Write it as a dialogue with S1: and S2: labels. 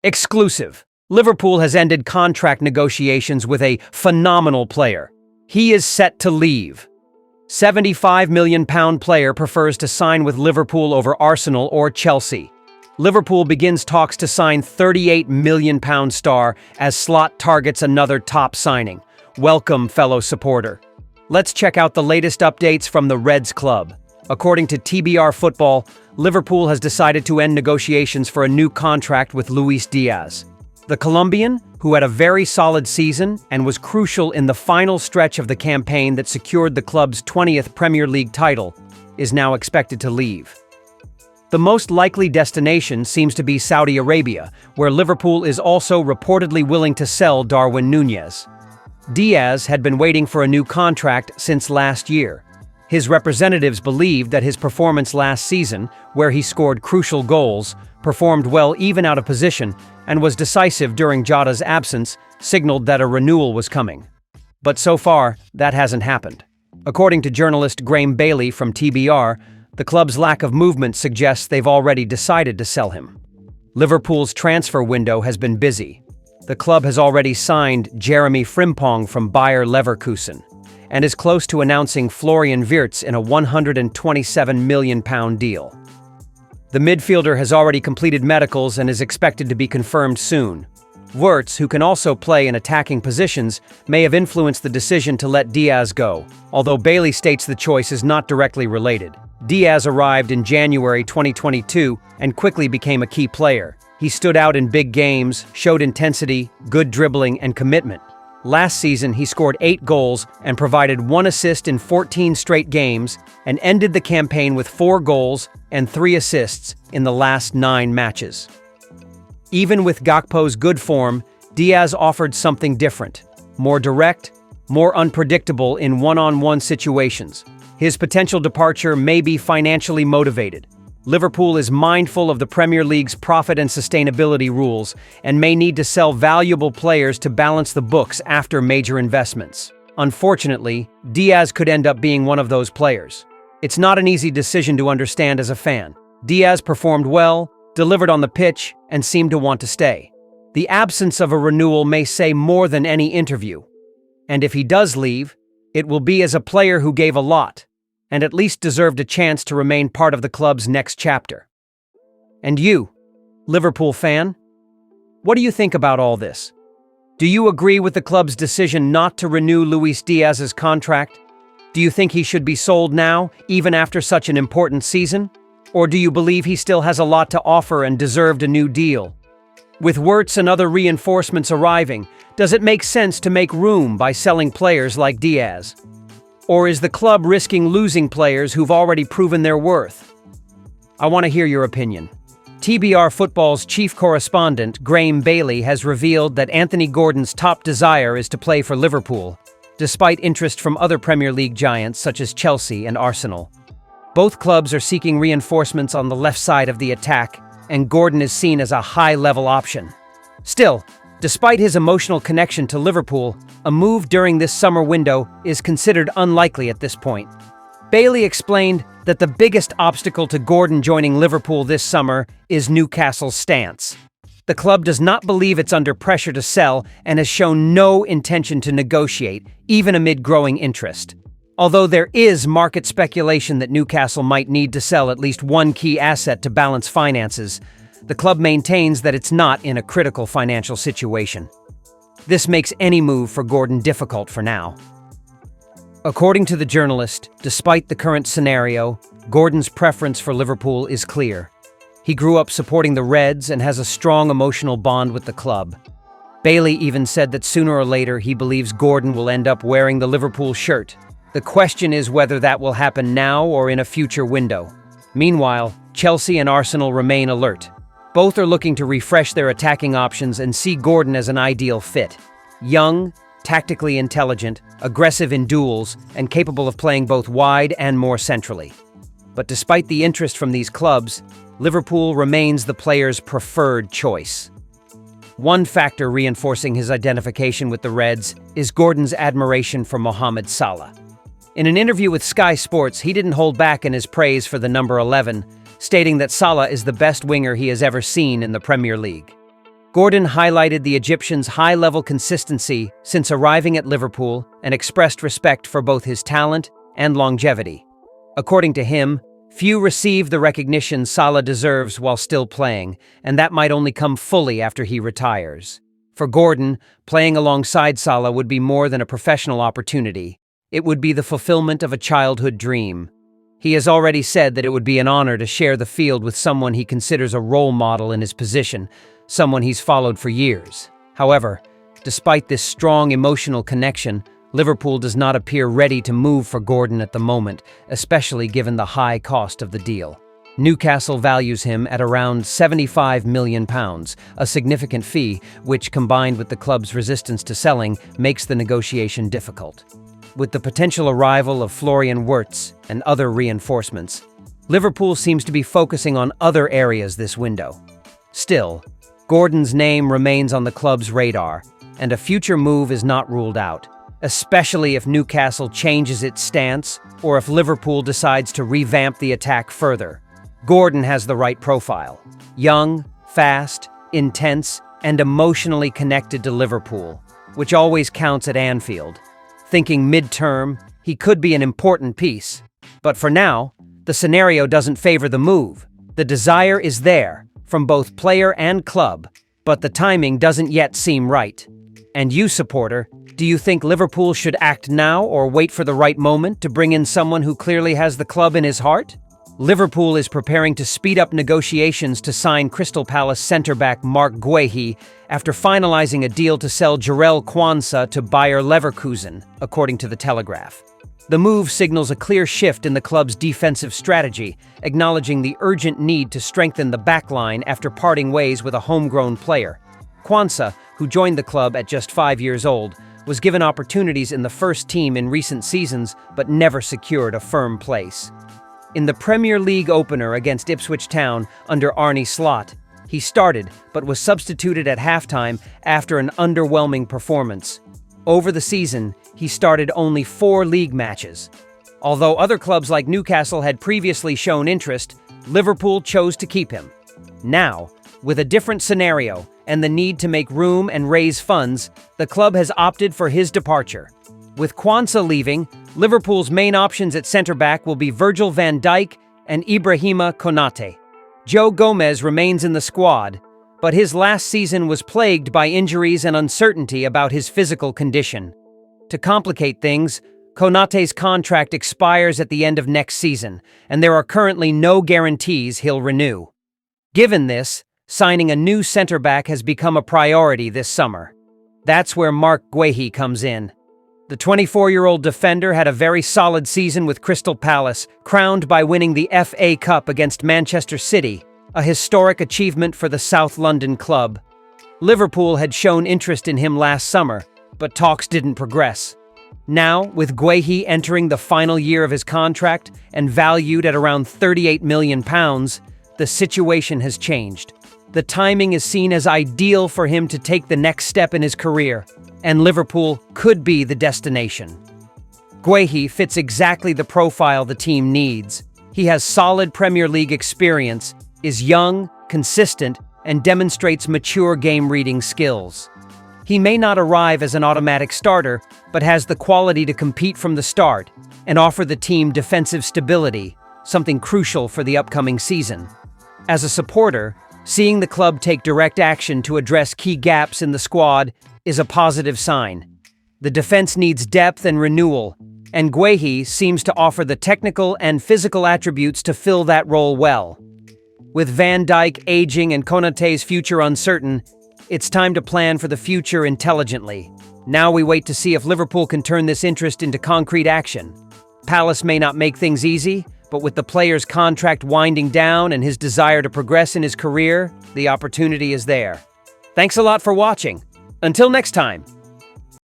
S1: Exclusive. Liverpool has ended contract negotiations with a phenomenal player. He is set to leave. £75 million player prefers to sign with Liverpool over Arsenal or Chelsea. Liverpool begins talks to sign £38 million star as Slot targets another top signing. Welcome, fellow supporter. Let's check out the latest updates from the Reds club. According to TBR Football, Liverpool has decided to end negotiations for a new contract with Luis Diaz. The Colombian, who had a very solid season and was crucial in the final stretch of the campaign that secured the club's 20th Premier League title, is now expected to leave. The most likely destination seems to be Saudi Arabia, where Liverpool is also reportedly willing to sell Darwin Núñez. Diaz had been waiting for a new contract since last year. His representatives believed that his performance last season, where he scored crucial goals, performed well even out of position, and was decisive during Jota's absence, signaled that a renewal was coming. But so far, that hasn't happened. According to journalist Graeme Bailey from TBR, the club's lack of movement suggests they've already decided to sell him. Liverpool's transfer window has been busy. The club has already signed Jeremy Frimpong from Bayer Leverkusen, and is close to announcing Florian Wirtz in a £127 million deal. The midfielder has already completed medicals and is expected to be confirmed soon. Wirtz, who can also play in attacking positions, may have influenced the decision to let Diaz go, although Bailey states the choice is not directly related. Diaz arrived in January 2022 and quickly became a key player. He stood out in big games, showed intensity, good dribbling, and commitment. Last season, he scored 8 goals and provided 1 assist in 14 straight games, and ended the campaign with 4 goals and 3 assists in the last 9 matches. Even with Gakpo's good form, Diaz offered something different, more direct, more unpredictable in one-on-one situations. His potential departure may be financially motivated. Liverpool is mindful of the Premier League's profit and sustainability rules and may need to sell valuable players to balance the books after major investments. Unfortunately, Diaz could end up being one of those players. It's not an easy decision to understand as a fan. Diaz performed well, delivered on the pitch, and seemed to want to stay. The absence of a renewal may say more than any interview. And if he does leave, it will be as a player who gave a lot, and at least deserved a chance to remain part of the club's next chapter. And you, Liverpool fan? What do you think about all this? Do you agree with the club's decision not to renew Luis Diaz's contract? Do you think he should be sold now, even after such an important season? Or do you believe he still has a lot to offer and deserved a new deal? With Wirtz and other reinforcements arriving, does it make sense to make room by selling players like Diaz? Or is the club risking losing players who've already proven their worth? I want to hear your opinion. TBR Football's chief correspondent, Graeme Bailey, has revealed that Anthony Gordon's top desire is to play for Liverpool, despite interest from other Premier League giants such as Chelsea and Arsenal. Both clubs are seeking reinforcements on the left side of the attack, and Gordon is seen as a high-level option. Still, despite his emotional connection to Liverpool, a move during this summer window is considered unlikely at this point. Bailey explained that the biggest obstacle to Gordon joining Liverpool this summer is Newcastle's stance. The club does not believe it's under pressure to sell and has shown no intention to negotiate, even amid growing interest. Although there is market speculation that Newcastle might need to sell at least one key asset to balance finances, the club maintains that it's not in a critical financial situation. This makes any move for Gordon difficult for now. According to the journalist, despite the current scenario, Gordon's preference for Liverpool is clear. He grew up supporting the Reds and has a strong emotional bond with the club. Bailey even said that sooner or later he believes Gordon will end up wearing the Liverpool shirt. The question is whether that will happen now or in a future window. Meanwhile, Chelsea and Arsenal remain alert. Both are looking to refresh their attacking options and see Gordon as an ideal fit. Young, tactically intelligent, aggressive in duels, and capable of playing both wide and more centrally. But despite the interest from these clubs, Liverpool remains the player's preferred choice. One factor reinforcing his identification with the Reds is Gordon's admiration for Mohamed Salah. In an interview with Sky Sports, he didn't hold back in his praise for the number 11, stating that Salah is the best winger he has ever seen in the Premier League. Gordon highlighted the Egyptian's high-level consistency since arriving at Liverpool and expressed respect for both his talent and longevity. According to him, few receive the recognition Salah deserves while still playing, and that might only come fully after he retires. For Gordon, playing alongside Salah would be more than a professional opportunity. It would be the fulfillment of a childhood dream. He has already said that it would be an honor to share the field with someone he considers a role model in his position, someone he's followed for years. However, despite this strong emotional connection, Liverpool does not appear ready to move for Gordon at the moment, especially given the high cost of the deal. Newcastle values him at around £75 million, a significant fee which, combined with the club's resistance to selling, makes the negotiation difficult. With the potential arrival of Florian Wirtz and other reinforcements, Liverpool seems to be focusing on other areas this window. Still, Gordon's name remains on the club's radar, and a future move is not ruled out, especially if Newcastle changes its stance or if Liverpool decides to revamp the attack further. Gordon has the right profile: young, fast, intense, and emotionally connected to Liverpool, which always counts at Anfield. Thinking mid-term, he could be an important piece. But for now, the scenario doesn't favor the move. The desire is there, from both player and club, but the timing doesn't yet seem right. And you, supporter, do you think Liverpool should act now or wait for the right moment to bring in someone who clearly has the club in his heart? Liverpool is preparing to speed up negotiations to sign Crystal Palace centre-back Marc Guehi after finalising a deal to sell Jarell Quansah to Bayer Leverkusen, according to The Telegraph. The move signals a clear shift in the club's defensive strategy, acknowledging the urgent need to strengthen the backline after parting ways with a homegrown player. Quansah, who joined the club at just 5 years old, was given opportunities in the first team in recent seasons but never secured a firm place. In the Premier League opener against Ipswich Town under Arne Slot, he started but was substituted at halftime after an underwhelming performance. Over the season, he started only 4 league matches. Although other clubs like Newcastle had previously shown interest, Liverpool chose to keep him. Now, with a different scenario and the need to make room and raise funds, the club has opted for his departure. With Quansah leaving, Liverpool's main options at centre-back will be Virgil van Dijk and Ibrahima Konate. Joe Gomez remains in the squad, but his last season was plagued by injuries and uncertainty about his physical condition. To complicate things, Konate's contract expires at the end of next season, and there are currently no guarantees he'll renew. Given this, signing a new centre-back has become a priority this summer. That's where Marc Guehi comes in. The 24-year-old defender had a very solid season with Crystal Palace, crowned by winning the FA Cup against Manchester City, a historic achievement for the South London club. Liverpool had shown interest in him last summer, but talks didn't progress. Now, with Guehi entering the final year of his contract and valued at around £38 million, the situation has changed. The timing is seen as ideal for him to take the next step in his career, and Liverpool could be the destination. Guehi fits exactly the profile the team needs. He has solid Premier League experience, is young, consistent, and demonstrates mature game-reading skills. He may not arrive as an automatic starter, but has the quality to compete from the start and offer the team defensive stability, something crucial for the upcoming season. As a supporter, seeing the club take direct action to address key gaps in the squad is a positive sign. The defense needs depth and renewal, and Guehi seems to offer the technical and physical attributes to fill that role well. With Van Dijk aging and Konate's future uncertain, it's time to plan for the future intelligently. Now we wait to see if Liverpool can turn this interest into concrete action. Palace may not make things easy, but with the player's contract winding down and his desire to progress in his career, the opportunity is there. Thanks a lot for watching. Until next time.